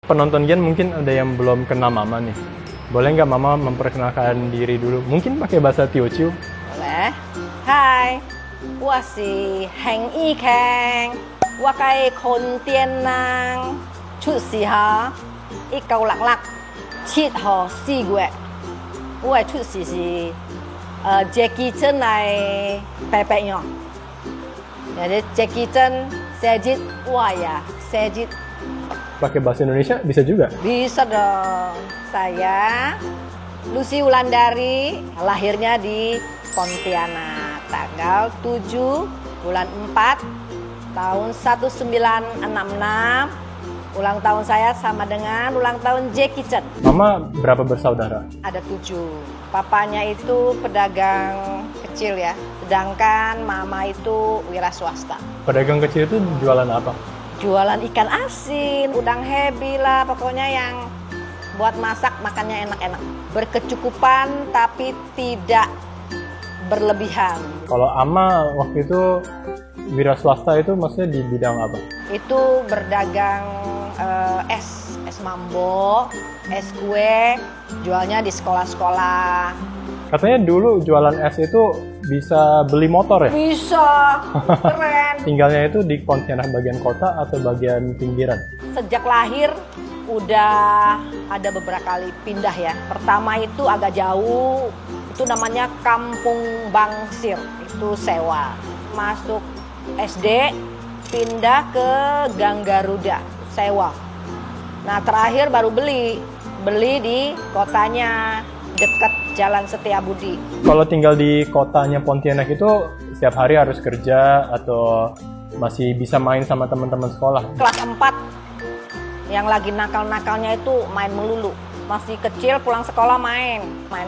Penonton Gian mungkin ada yang belum kenal Mama nih. Boleh nggak Mama memperkenalkan diri dulu? Mungkin pakai bahasa Teochew? Boleh. Hai, 我是恒毅強，我係คนเตียนนาง出世下1967號4月，我嘅出世是Jackie Chan 嚟Pepeknya. Jadi Jackie Chan Sejit Waya Sejit. Pakai bahasa Indonesia bisa juga? Bisa dong. Saya Lucy Wulandari, lahirnya di Pontianak, tanggal 7 bulan 4 tahun 1966. Ulang tahun saya sama dengan ulang tahun Jackie Chan. Mama berapa bersaudara? Ada 7. Papanya itu pedagang kecil ya, sedangkan mama itu wira swasta. Pedagang kecil itu jualan apa? Jualan ikan asin, udang hebi lah, pokoknya yang buat masak makannya enak-enak. Berkecukupan tapi tidak berlebihan. Kalau Ama waktu itu wira swasta itu maksudnya di bidang apa? Itu berdagang es mambo, es kue, jualnya di sekolah-sekolah. Katanya dulu jualan es itu bisa beli motor ya? Bisa, keren. Tinggalnya itu di Pontianak bagian kota atau bagian pinggiran? Sejak lahir udah ada beberapa kali pindah ya. Pertama itu agak jauh, itu namanya Kampung Bangsir, itu sewa. Masuk SD, pindah ke Gang Garuda, sewa. Nah terakhir baru beli di kotanya, dekat Jalan Setiabudi. Kalau tinggal di kotanya Pontianak itu setiap hari harus kerja atau masih bisa main sama teman-teman sekolah? Kelas 4 yang lagi nakal-nakalnya itu main melulu. Masih kecil pulang sekolah main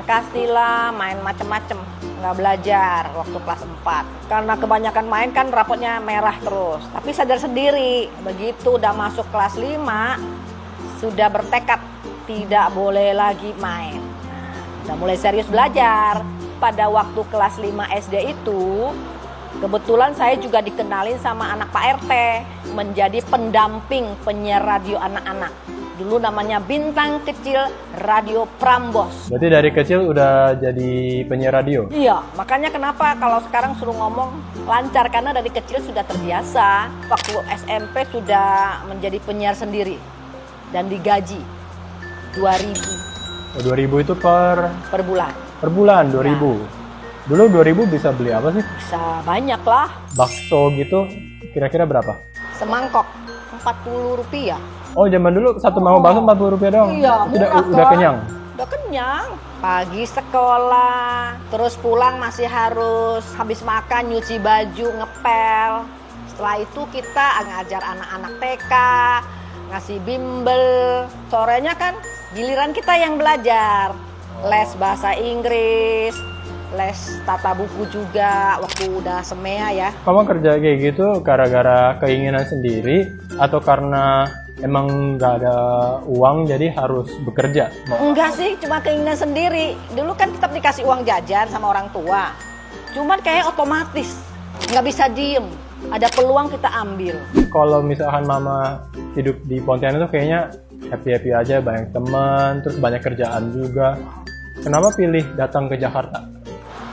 kastila, main macem-macem. Nggak belajar waktu kelas 4. Karena kebanyakan main kan rapotnya merah terus. Tapi sadar sendiri, begitu udah masuk kelas 5, sudah bertekad tidak boleh lagi main. Udah mulai serius belajar. Pada waktu kelas 5 SD itu, kebetulan saya juga dikenalin sama anak Pak RT menjadi pendamping penyiar radio anak-anak. Dulu namanya Bintang Kecil Radio Prambos. Berarti dari kecil udah jadi penyiar radio? Iya, makanya kenapa kalau sekarang suruh ngomong lancar, karena dari kecil sudah terbiasa. Waktu SMP sudah menjadi penyiar sendiri dan digaji 2.000. 2000 itu per bulan. Per bulan 2000. Ya. Dulu 2000 bisa beli apa sih? Bisa banyak lah. Bakso gitu kira-kira berapa? Semangkok 40 rupiah. Oh, zaman dulu satu mangkok bakso 40 rupiah doang? Iya, Udah kenyang? Udah kenyang. Pagi sekolah, terus pulang masih harus habis makan nyuci baju, ngepel. Setelah itu kita ngajar anak-anak TK, ngasih bimbel. Sorenya kan giliran kita yang belajar. Les bahasa Inggris, les tata buku juga waktu udah semea ya. Kamu kerja kayak gitu gara-gara keinginan sendiri atau karena emang nggak ada uang jadi harus bekerja? Enggak sih, cuma keinginan sendiri. Dulu kan tetap dikasih uang jajan sama orang tua. Cuman kayak otomatis, nggak bisa diem. Ada peluang kita ambil. Kalau misalkan Mama hidup di Pontianak tuh kayaknya happy-happy aja, banyak teman, terus banyak kerjaan juga. Kenapa pilih datang ke Jakarta?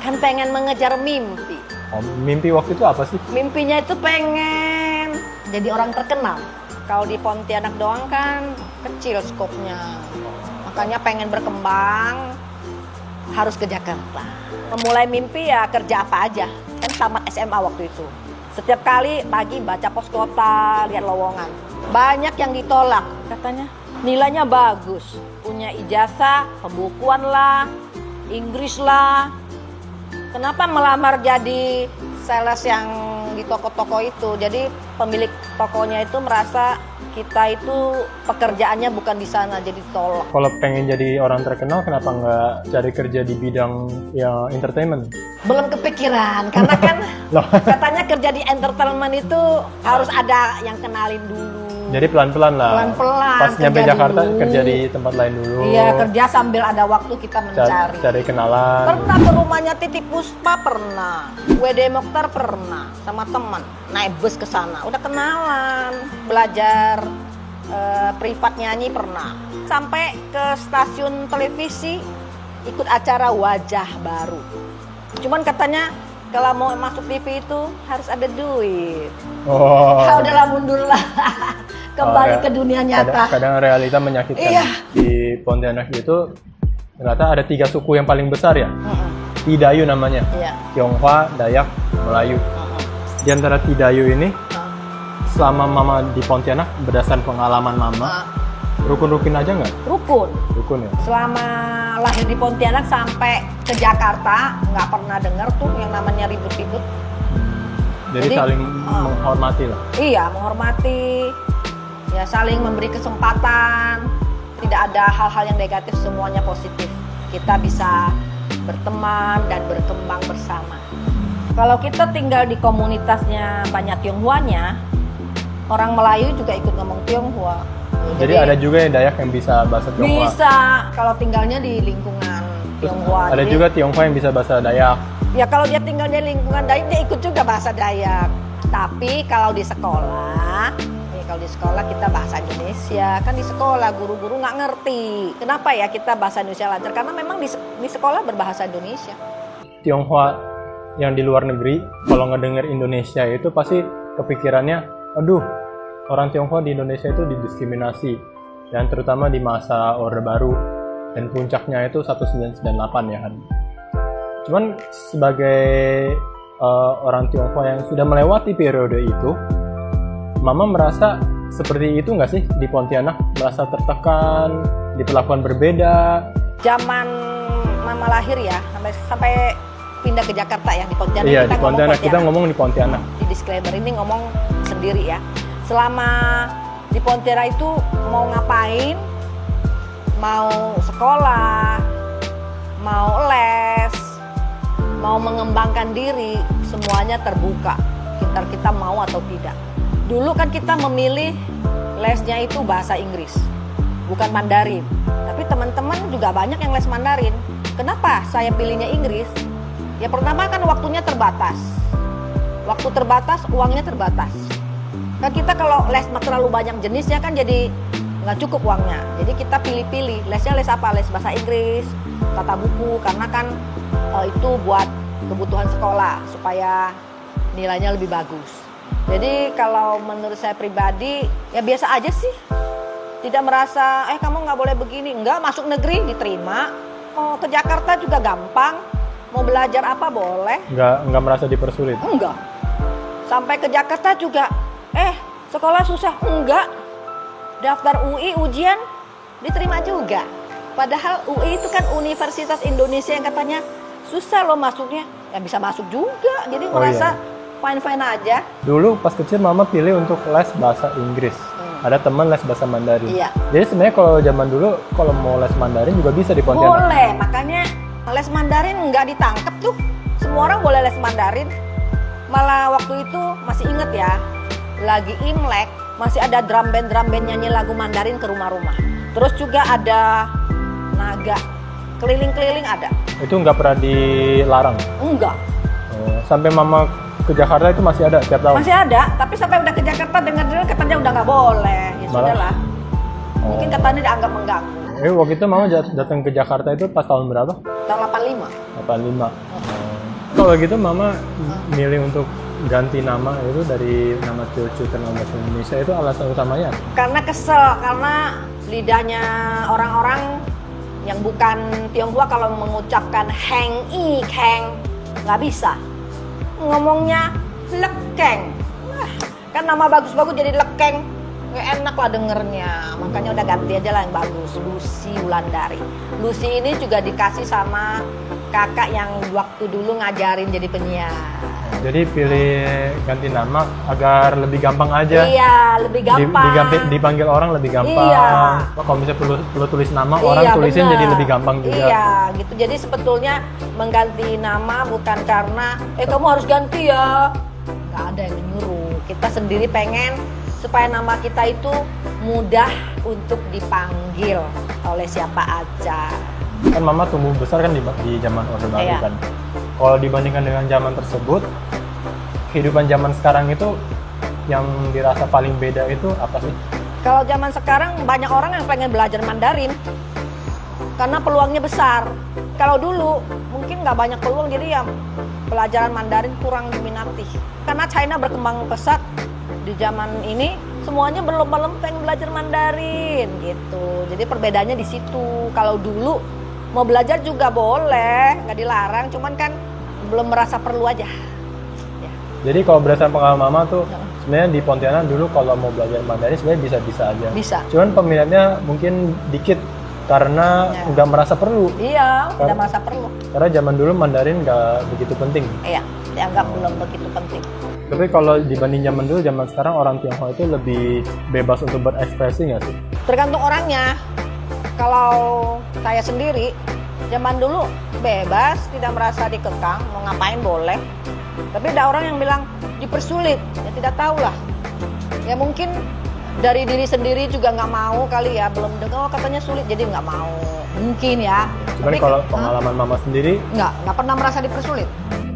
Kan pengen mengejar mimpi. Oh, mimpi waktu itu apa sih? Mimpinya itu pengen jadi orang terkenal. Kalau di Pontianak doang kan kecil skopnya. Makanya pengen berkembang harus ke Jakarta. Memulai mimpi ya kerja apa aja. Kan tamat SMA waktu itu. Setiap kali pagi baca pos kota, lihat lowongan. Banyak yang ditolak katanya. Nilainya bagus, punya ijazah, pembukuan lah, Inggris lah. Kenapa melamar jadi sales yang di toko-toko itu? Jadi pemilik tokonya itu merasa kita itu pekerjaannya bukan di sana, jadi tolak. Kalau pengen jadi orang terkenal, kenapa nggak cari kerja di bidang yang entertainment? Belum kepikiran, karena kan katanya kerja di entertainment itu harus ada yang kenalin dulu. Jadi pelan-pelan lah. Pelan-pelan. Pas nyampe Jakarta dulu. Kerja di tempat lain dulu. Iya, kerja sambil ada waktu kita mencari. Cari kenalan. Pernah ke rumahnya Titi Puspa, pernah. WD Mokhtar pernah sama teman. Naik bus ke sana, udah kenalan, belajar privat nyanyi pernah. Sampai ke stasiun televisi ikut acara Wajah Baru. Cuman katanya kalau mau masuk TV itu harus ada duit. Oh. Udahlah mundur lah. Kembali ke dunia nyata. Kadang realita menyakitkan. Iya. Di Pontianak itu ternyata ada 3 suku yang paling besar ya. Tidayu namanya. Iya. Tionghoa, Dayak, Melayu. Di antara Tidayu ini, selama Mama di Pontianak, berdasarkan pengalaman Mama, rukun-rukun aja nggak? Rukun ya? Selama lahir di Pontianak sampai ke Jakarta, nggak pernah dengar tuh yang namanya ribut-ribut. Jadi saling menghormati lah? Iya, menghormati. Ya saling memberi kesempatan. Tidak ada hal-hal yang negatif, semuanya positif. Kita bisa berteman dan berkembang bersama. Kalau kita tinggal di komunitasnya banyak Tionghoanya, orang Melayu juga ikut ngomong Tionghoa. Jadi ada juga yang Dayak yang bisa bahasa Tionghoa? Bisa, kalau tinggalnya di lingkungan Tionghoa. Ada juga Tionghoa yang bisa bahasa Dayak? Ya kalau dia tinggal di lingkungan Dayak, dia ikut juga bahasa Dayak. Tapi kalau di sekolah, kita bahasa Indonesia. Kan di sekolah guru-guru nggak ngerti. Kenapa ya kita bahasa Indonesia lancar? Karena memang di sekolah berbahasa Indonesia. Tionghoa yang di luar negeri, kalau ngedenger Indonesia itu pasti kepikirannya, aduh, orang Tionghoa di Indonesia itu didiskriminasi, dan terutama di masa Orde Baru, dan puncaknya itu 1998 ya kan. Cuman sebagai orang Tionghoa yang sudah melewati periode itu, Mama merasa seperti itu nggak sih di Pontianak? Merasa tertekan, diperlakukan berbeda? Zaman Mama lahir ya, sampai pindah ke Jakarta ya, di Pontianak. Iya, di Pontianak. Kita ngomong di Pontianak. Di disclaimer ini ngomong sendiri ya. Selama di Pontianak itu mau ngapain, mau sekolah, mau les, mau mengembangkan diri, semuanya terbuka. Kita mau atau tidak. Dulu kan kita memilih lesnya itu bahasa Inggris, bukan Mandarin. Tapi teman-teman juga banyak yang les Mandarin. Kenapa saya pilihnya Inggris? Ya pertama kan waktunya terbatas. Waktu terbatas, uangnya terbatas. Kan kita kalau les terlalu banyak jenisnya kan jadi nggak cukup uangnya. Jadi kita pilih-pilih. Lesnya les apa? Les bahasa Inggris, tata buku. Karena kan itu buat kebutuhan sekolah supaya nilainya lebih bagus. Jadi kalau menurut saya pribadi ya biasa aja sih. Tidak merasa kamu nggak boleh begini. Enggak, masuk negeri diterima. Mau ke Jakarta juga gampang. Mau belajar apa boleh. Enggak merasa dipersulit? Enggak. Sampai ke Jakarta juga, sekolah susah. Enggak. Daftar UI, ujian, diterima juga. Padahal UI itu kan Universitas Indonesia yang katanya susah loh masuknya. Ya bisa masuk juga. Jadi merasa fine-fine aja. Dulu pas kecil Mama pilih untuk les bahasa Inggris. Ada teman les bahasa Mandarin. Iya. Jadi sebenarnya kalau zaman dulu kalau mau les Mandarin juga bisa di Pontianak. Boleh, makanya les Mandarin nggak ditangkep tuh. Semua orang boleh les Mandarin. Malah waktu itu masih inget ya, lagi Imlek masih ada drum band nyanyi lagu Mandarin ke rumah-rumah. Terus juga ada naga keliling-keliling ada. Itu nggak pernah dilarang? Enggak. Sampai Mama ke Jakarta itu masih ada tiap tahun? Masih ada, tapi sampai udah ke Jakarta dengar-dengar katanya udah nggak boleh. Ya sudahlah. Mungkin katanya dianggap mengganggu. Waktu itu Mama datang ke Jakarta itu pas tahun berapa? Tahun 85. 85. Kalau gitu Mama milih untuk ganti nama itu dari nama Teochew ke nama bahasa Indonesia itu alasan utamanya? Karena kesel, karena lidahnya orang-orang yang bukan Tionghoa kalau mengucapkan heng i keng nggak bisa. Ngomongnya lekeng. Kan nama bagus-bagus jadi lekeng. Nggak enak lah dengernya. Makanya udah ganti aja lah yang bagus. Lucy Wulandari. Lucy ini juga dikasih sama kakak yang waktu dulu ngajarin jadi penyiar. Jadi pilih ganti nama agar lebih gampang aja. Iya, lebih gampang. Dipanggil orang lebih gampang. Iya. Kalau misalnya perlu tulis nama, orang tulisin jadi lebih gampang juga. Iya, gitu. Jadi sebetulnya mengganti nama bukan karena kamu harus ganti ya. Nggak ada yang nyuruh. Kita sendiri pengen supaya nama kita itu mudah untuk dipanggil oleh siapa aja. Kan Mama tumbuh besar kan di zaman Orde Baru kan. Kalau dibandingkan dengan zaman tersebut, kehidupan zaman sekarang itu yang dirasa paling beda itu apa sih? Kalau zaman sekarang banyak orang yang pengen belajar Mandarin karena peluangnya besar. Kalau dulu mungkin nggak banyak peluang, jadi ya pelajaran Mandarin kurang diminati. Karena China berkembang pesat di zaman ini, semuanya belum pengen belajar Mandarin gitu. Jadi perbedaannya di situ. Kalau dulu mau belajar juga boleh, nggak dilarang, cuman kan belum merasa perlu aja. Ya. Jadi kalau berdasarkan pengalaman Mama tuh, sebenarnya di Pontianak dulu kalau mau belajar Mandarin sebenarnya bisa-bisa aja. Bisa. Cuman peminatnya mungkin dikit karena nggak merasa perlu. Iya, udah merasa perlu. Karena zaman dulu Mandarin nggak begitu penting. Iya, dianggap belum begitu penting. Tapi kalau dibanding zaman dulu, zaman sekarang orang Tionghoa itu lebih bebas untuk berekspresi nggak sih? Tergantung orangnya. Kalau saya sendiri, zaman dulu bebas, tidak merasa dikekang, mau ngapain boleh. Tapi ada orang yang bilang dipersulit, ya tidak tahu lah. Ya mungkin dari diri sendiri juga nggak mau kali ya, belum dengar katanya sulit jadi nggak mau. Mungkin ya. Cuman kalau pengalaman Mama sendiri, nggak pernah merasa dipersulit.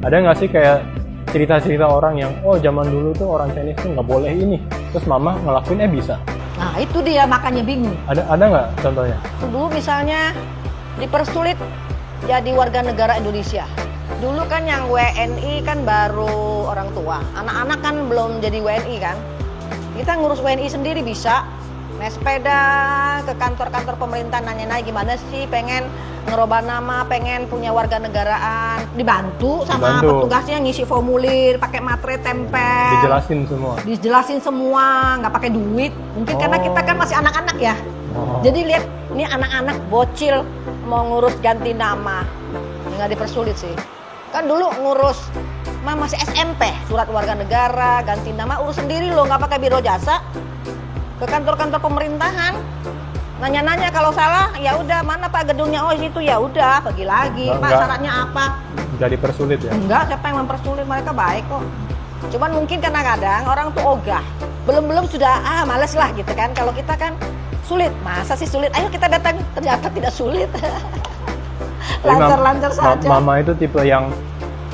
Ada nggak sih kayak cerita-cerita orang yang, oh zaman dulu tuh orang Chinese tuh nggak boleh ini, terus Mama ngelakuin bisa? Nah itu dia makanya bingung. Ada nggak contohnya? Dulu misalnya dipersulit jadi warga negara Indonesia. Dulu kan yang WNI kan baru orang tua, anak-anak kan belum jadi WNI kan. Kita ngurus WNI sendiri bisa, naik sepeda ke kantor-kantor pemerintah nanya-nanya gimana sih, pengen ngerubah nama, pengen punya warga negaraan, dibantu sama petugasnya ngisi formulir, pakai materai tempel. Dijelasin semua, nggak pakai duit. Mungkin karena kita kan masih anak-anak ya. Jadi lihat, ini anak-anak bocil mau ngurus ganti nama, nggak dipersulit sih. Kan dulu ngurus masih SMP, surat warga negara, ganti nama urus sendiri loh, nggak pakai biro jasa. Ke kantor-kantor pemerintahan, nanya-nanya kalau salah, ya udah mana Pak gedungnya, oh situ, ya udah pergi lagi. Pak syaratnya apa? Nggak dipersulit ya? Enggak, siapa yang mempersulit, mereka baik kok. Cuman mungkin kadang-kadang orang tuh ogah, belum sudah males lah gitu kan. Kalau kita kan sulit, masa sih sulit? Ayo kita datang, ternyata tidak sulit. Lancar-lancar saja. Mama itu tipe yang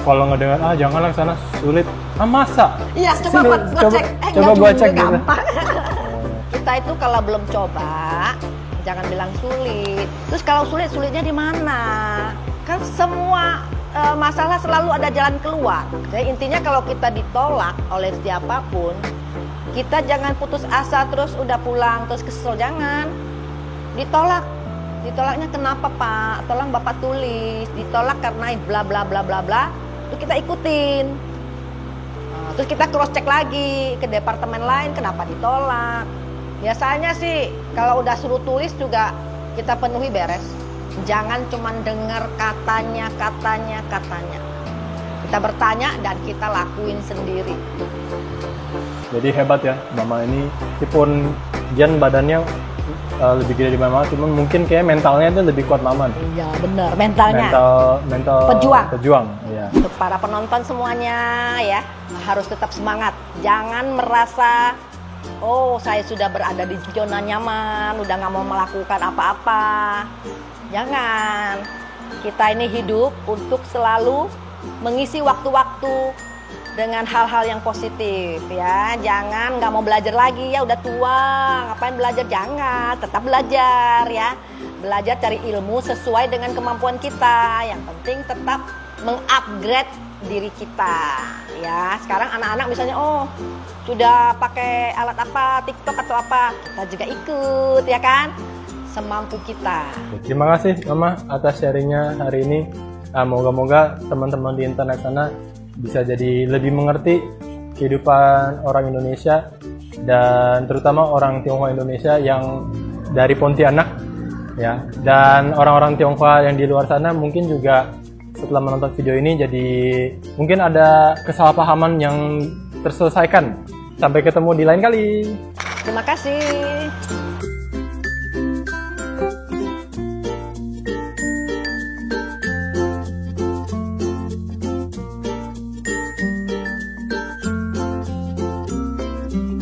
kalau ngedengar janganlah ke sana sulit, masa? Iya, coba gua cek gitu. Kita itu kalau belum coba jangan bilang sulit. Terus kalau sulitnya di mana? Kan semua masalah selalu ada jalan keluar. Jadi intinya kalau kita ditolak oleh siapapun, kita jangan putus asa terus udah pulang terus kesel, jangan. Ditolaknya kenapa Pak? Tolong Bapak tulis. Ditolak karena bla bla bla bla bla. Itu kita ikutin. Terus kita cross check lagi ke departemen lain kenapa ditolak. Biasanya sih kalau udah suruh tulis juga kita penuhi beres. Jangan cuma dengar katanya. Kita bertanya dan kita lakuin sendiri. Jadi hebat ya Mama ini, meskipun Jan badannya lebih gede di Mama, cuman mungkin kayak mentalnya itu lebih kuat Mama. Iya benar, mentalnya. Mental pejuang. Iya. Untuk para penonton semuanya ya, harus tetap semangat. Jangan merasa saya sudah berada di zona nyaman, udah nggak mau melakukan apa-apa. Jangan. Kita ini hidup untuk selalu mengisi waktu-waktu dengan hal-hal yang positif ya. Jangan nggak mau belajar lagi, ya udah tua, ngapain belajar? Jangan, tetap belajar ya. Belajar cari ilmu sesuai dengan kemampuan kita. Yang penting tetap mengupgrade diri kita ya. Sekarang anak-anak misalnya sudah pakai alat apa, TikTok atau apa, kita juga ikut ya kan, semampu kita. Terima kasih Mama atas sharingnya hari ini. Moga-moga teman-teman di internet sana bisa jadi lebih mengerti kehidupan orang Indonesia dan terutama orang Tionghoa Indonesia yang dari Pontianak ya, dan orang-orang Tionghoa yang di luar sana mungkin juga setelah menonton video ini jadi mungkin ada kesalahpahaman yang terselesaikan. Sampai ketemu di lain kali. Terima kasih.